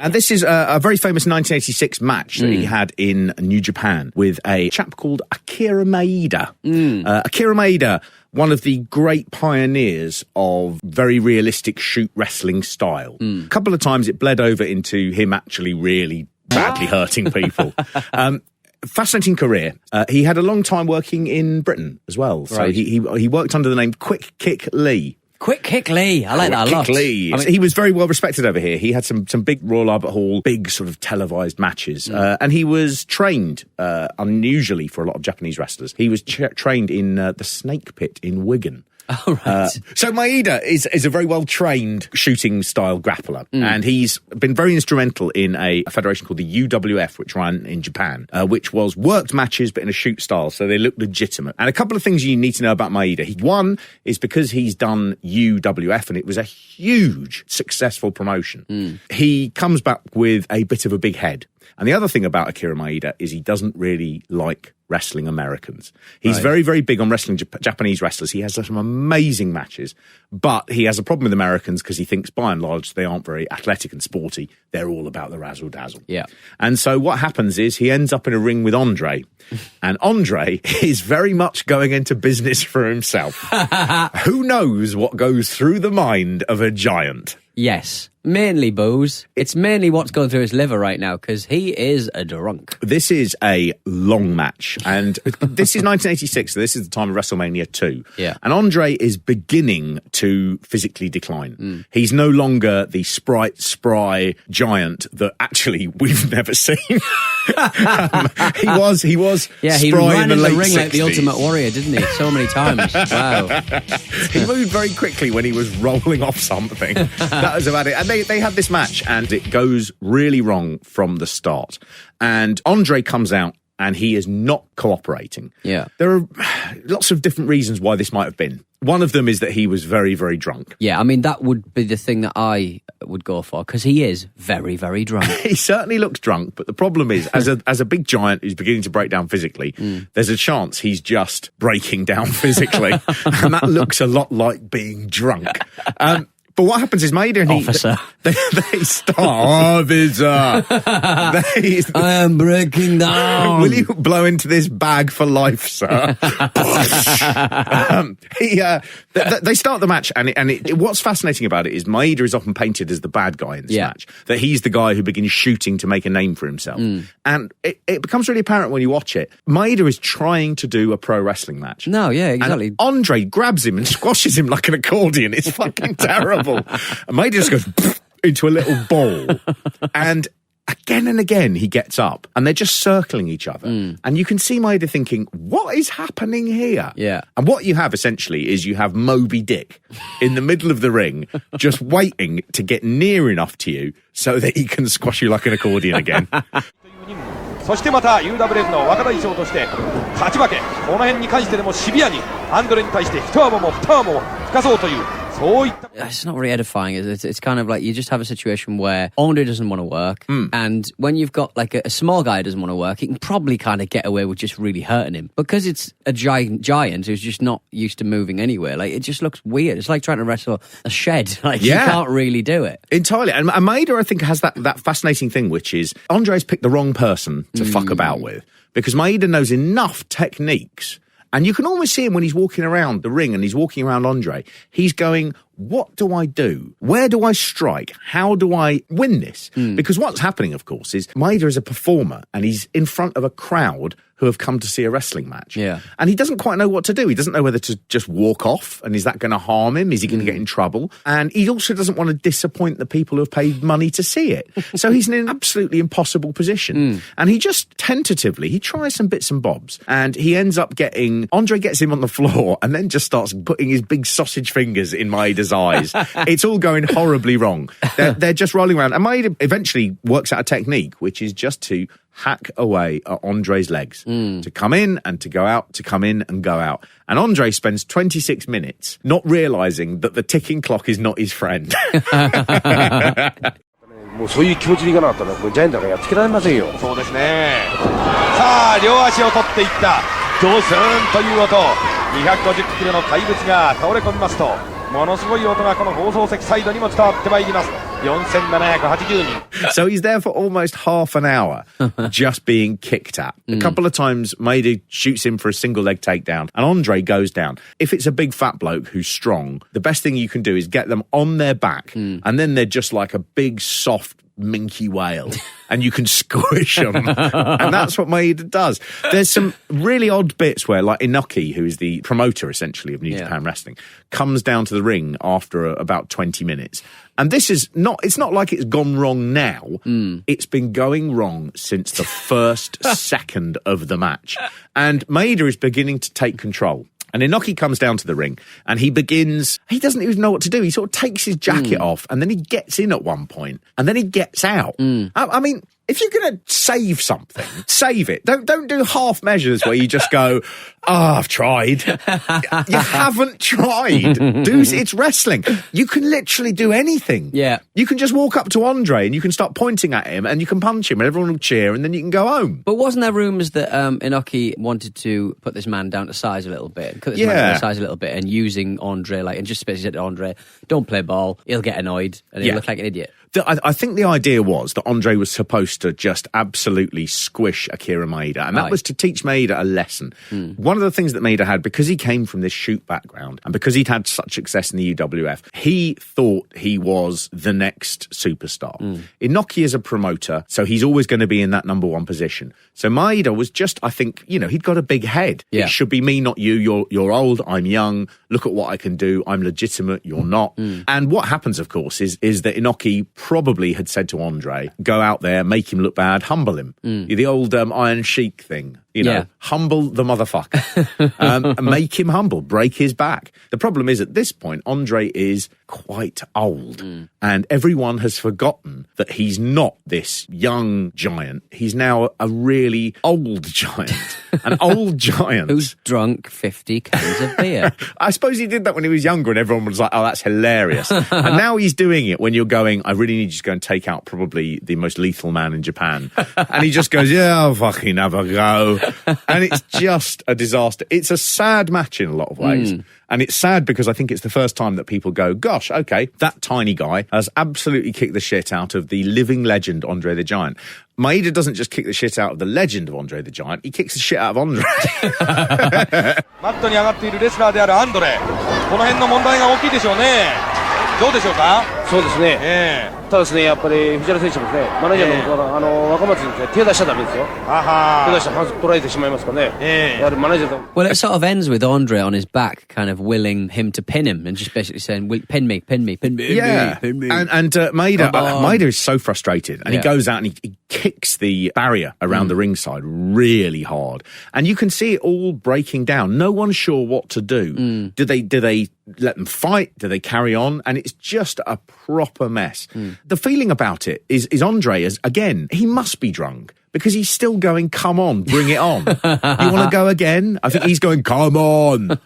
And this is a very famous 1986 match that he had in New Japan with a chap called Akira Maeda. Akira Maeda, one of the great pioneers of very realistic shoot wrestling style. A couple of times it bled over into him actually really badly hurting people. Fascinating career. He had a long time working in Britain as well. So he worked under the name Quick Kick Lee. Quick Kick Lee. I like that a lot. Quick Lee. I mean, he was very well respected over here. He had some big Royal Albert Hall, big sort of televised matches. And he was trained, unusually for a lot of Japanese wrestlers, he was trained in the Snake Pit in Wigan. Oh, right. So Maeda is a very well-trained shooting style grappler, and he's been very instrumental in a federation called the UWF, which ran in Japan, which was worked matches but in a shoot style, so they look legitimate. And a couple of things you need to know about Maeda. One is because he's done UWF, and it was a huge, successful promotion. He comes back with a bit of a big head. And the other thing about Akira Maeda is he doesn't really like wrestling Americans. He's very, very big on wrestling Japanese wrestlers. He has some amazing matches, but he has a problem with Americans because he thinks, by and large, they aren't very athletic and sporty. They're all about the razzle-dazzle. Yeah. And so what happens is he ends up in a ring with Andre, and Andre is very much going into business for himself. Who knows what goes through the mind of a giant? Yes. Mainly booze. It's mainly what's going through his liver right now, because he is a drunk. This is a long match, and this is 1986, so this is the time of WrestleMania 2. Yeah. And Andre is beginning to physically decline. He's no longer the spry giant that actually we've never seen. He was yeah, he spry ran in the late ring 60s. like the Ultimate Warrior, didn't he? So many times. Wow. He moved very quickly when he was rolling off something. That was about it. And they had this match, and it goes really wrong from the start. And Andre comes out, and he is not cooperating. Yeah. There are lots of different reasons why this might have been. One of them is that he was very, very drunk. Yeah, I mean, that would be the thing that I would go for, because he is very, very drunk. He certainly looks drunk, but the problem is, as a big giant who's beginning to break down physically, there's a chance he's just breaking down physically. And that looks a lot like being drunk. But what happens is Maeda and Officer. They Officer. I am breaking down. Will you blow into this bag for life, sir? They start the match, and what's fascinating about it is Maeda is often painted as the bad guy in this match. That he's the guy who begins shooting to make a name for himself. And it becomes really apparent when you watch it. Maeda is trying to do a pro wrestling match. No, yeah, exactly. And Andre grabs him and squashes him like an accordion. It's fucking terrible. And Maeda just goes into a little ball. And again and again, he gets up, and they're just circling each other. And you can see Maeda thinking, what is happening here? Yeah. And what you have, essentially, is you have Moby Dick in the middle of the ring, just waiting to get near enough to you so that he can squash you like an accordion again. そしてまた UWF の若大将として勝ち負けこの辺に関してでもシビアにアンドレに対して一泡も二泡も吹かそうという It's not really edifying. It's kind of like you just have a situation where Andre doesn't want to work, and when you've got like a small guy who doesn't want to work, he can probably kind of get away with just really hurting him. Because it's a giant who's just not used to moving anywhere, like it just looks weird. It's like trying to wrestle a shed. Like you can't really do it. Entirely. And Maeda, I think, has that fascinating thing, which is Andre's picked the wrong person to fuck about with, because Maeda knows enough techniques. And you can almost see him when he's walking around the ring and he's walking around Andre. He's going, what do I do? Where do I strike? How do I win this? Because what's happening, of course, is Maeda is a performer and he's in front of a crowd who have come to see a wrestling match. Yeah. And he doesn't quite know what to do. He doesn't know whether to just walk off, and is that going to harm him? Is he going to get in trouble? And he also doesn't want to disappoint the people who have paid money to see it. So he's in an absolutely impossible position. And he just tentatively, he tries some bits and bobs, and he ends up Andre gets him on the floor and then just starts putting his big sausage fingers in Maeda's eyes. It's all going horribly wrong. They're just rolling around. And Maeda eventually works out a technique, which is just to hack away at Andre's legs, to come in and to go out, to come in and go out. And Andre spends 26 minutes not realising that the ticking clock is not his friend. もうそういう気持ちでいかなかったらこれジャイアントがやっつけられませんよ。そうですね。さあ両足を取っていったドスーンという音。250キロの怪物が倒れ込みますとものすごい音がこの放送席サイドにも伝わってまいります。4780人。So he's there for almost half an hour just being kicked at. A couple of times Maeda shoots him for a single leg takedown and Andre goes down. If it's a big fat bloke who's strong, the best thing you can do is get them on their back and then they're just like a big soft minky whale and you can squish them. And that's what Maeda does. There's some really odd bits where like Inoki, who is the promoter essentially of New Japan Wrestling, comes down to the ring after about 20 minutes. And this is not, it's not like it's gone wrong now. It's been going wrong since the first second of the match. And Maeda is beginning to take control. And Inoki comes down to the ring and he doesn't even know what to do. He sort of takes his jacket off and then he gets in at one point and then he gets out. I mean, if you're going to save something, save it. Don't do half measures where you just go, I've tried. You haven't tried. It's wrestling. You can literally do anything. Yeah. You can just walk up to Andre and you can start pointing at him and you can punch him and everyone will cheer and then you can go home. But wasn't there rumours that Inoki wanted to put this man down to size a little bit, cut this man down to size a little bit, and using Andre, and just basically said to Andre, don't play ball, he'll get annoyed and he'll look like an idiot. I think the idea was that Andre was supposed to just absolutely squish Akira Maeda, and that was to teach Maeda a lesson. One of the things that Maeda had, because he came from this shoot background, and because he'd had such success in the UWF, he thought he was the next superstar. Inoki is a promoter, so he's always going to be in that number one position. So Maeda was just, I think, he'd got a big head. It should be me, not you. You're old, I'm young. Look at what I can do. I'm legitimate, you're not. And what happens, of course, is that Inoki probably had said to Andre, go out there, make him look bad, humble him. The old Iron Sheik thing. Humble the motherfucker. Make him humble, break his back. The problem is at this point, Andre is quite old and everyone has forgotten that he's not this young giant. He's now a really old giant. An old giant. Who's drunk 50 cans of beer. I suppose he did that when he was younger and everyone was like, oh, that's hilarious. And now he's doing it when you're going, I really need you to go and take out probably the most lethal man in Japan. And he just goes, yeah, I'll fucking have a go. And it's just a disaster. It's a sad match in a lot of ways. And it's sad because I think it's the first time that people go, gosh, okay, that tiny guy has absolutely kicked the shit out of the living legend Andre the Giant. Maeda doesn't just kick the shit out of the legend of Andre the Giant, he kicks the shit out of Andre. マットに上がっているレスラーであるアンドレ、この辺の問題が大きいでしょうね。どうでしょうか。そうですね。ただですね、やっぱり藤原選手もですね、マネージャーの若松にですね、手出しちゃダメですよ。手出したら反則取られてしまいますからね。やはりマネージャーと。Well, it sort of ends with Andre on his back, kind of willing him to pin him and just basically saying, pin me, pin me, pin me, yeah. pin me. And Maeda is so frustrated and he goes out and he kicks the barrier around the ringside really hard. And you can see it all breaking down. No one's sure what to do. Do they let them fight? Do they carry on? And it's just a proper mess. The feeling about it is Andre, again, he must be drunk because he's still going, come on, bring it on. You want to go again? I think he's going, come on.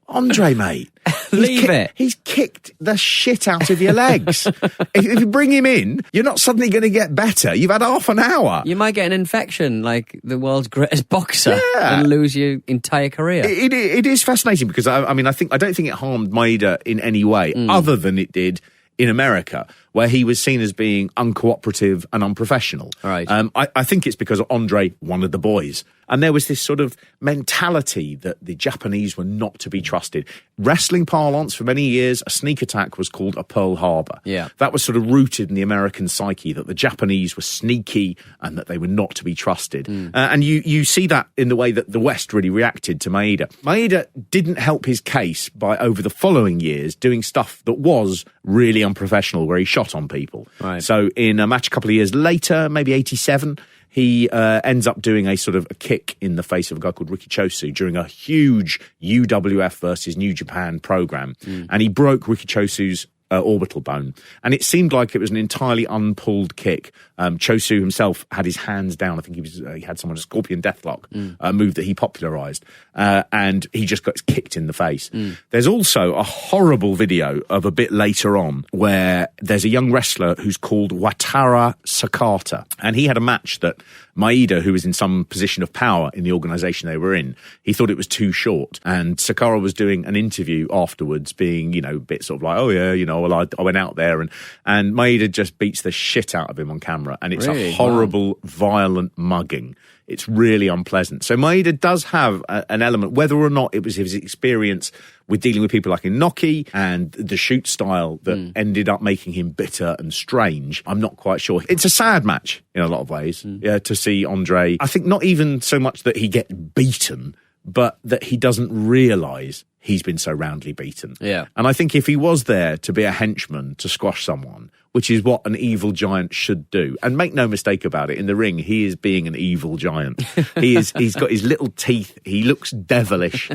Andre, mate. Leave it. He's kicked the shit out of your legs. if you bring him in, you're not suddenly going to get better. You've had half an hour. You might get an infection like the world's greatest boxer and lose your entire career. It is fascinating because, I don't think it harmed Maeda in any way other than it did in America, where he was seen as being uncooperative and unprofessional. Right. I think it's because Andre wanted the boys. And there was this sort of mentality that the Japanese were not to be trusted. Wrestling parlance, for many years, a sneak attack was called a Pearl Harbor. Yeah. That was sort of rooted in the American psyche, that the Japanese were sneaky and that they were not to be trusted. And you see that in the way that the West really reacted to Maeda. Maeda didn't help his case by, over the following years, doing stuff that was really unprofessional, where he shot on people. Right. So in a match a couple of years later, maybe 87, he ends up doing a sort of a kick in the face of a guy called Riki Chosu during a huge UWF versus New Japan program. And he broke Riki Chosu's orbital bone. And it seemed like it was an entirely unpulled kick. Chosu himself had his hands down. I think he had someone, a scorpion deathlock, move that he popularised. And he just got kicked in the face. There's also a horrible video of a bit later on where there's a young wrestler who's called Wataru Sakata. And he had a match that Maeda, who was in some position of power in the organisation they were in, he thought it was too short. And Sakara was doing an interview afterwards being, a bit sort of like, oh yeah, well, I went out there and Maeda just beats the shit out of him on camera. And it's really? A horrible, violent mugging. It's really unpleasant. So Maeda does have an element, whether or not it was his experience with dealing with people like Inoki and the shoot style that ended up making him bitter and strange. I'm not quite sure. It's a sad match in a lot of ways, to see Andre. I think not even so much that he gets beaten, but that he doesn't realise he's been so roundly beaten. Yeah. And I think if he was there to be a henchman to squash someone, which is what an evil giant should do, and make no mistake about it, in the ring, he is being an evil giant. He's got his little teeth. He looks devilish.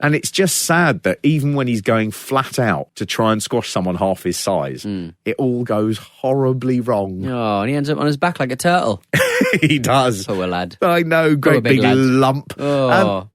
And it's just sad that even when he's going flat out to try and squash someone half his size, it all goes horribly wrong. Oh, and he ends up on his back like a turtle. He does. Poor lad. I know, great big big lad. lump. Oh.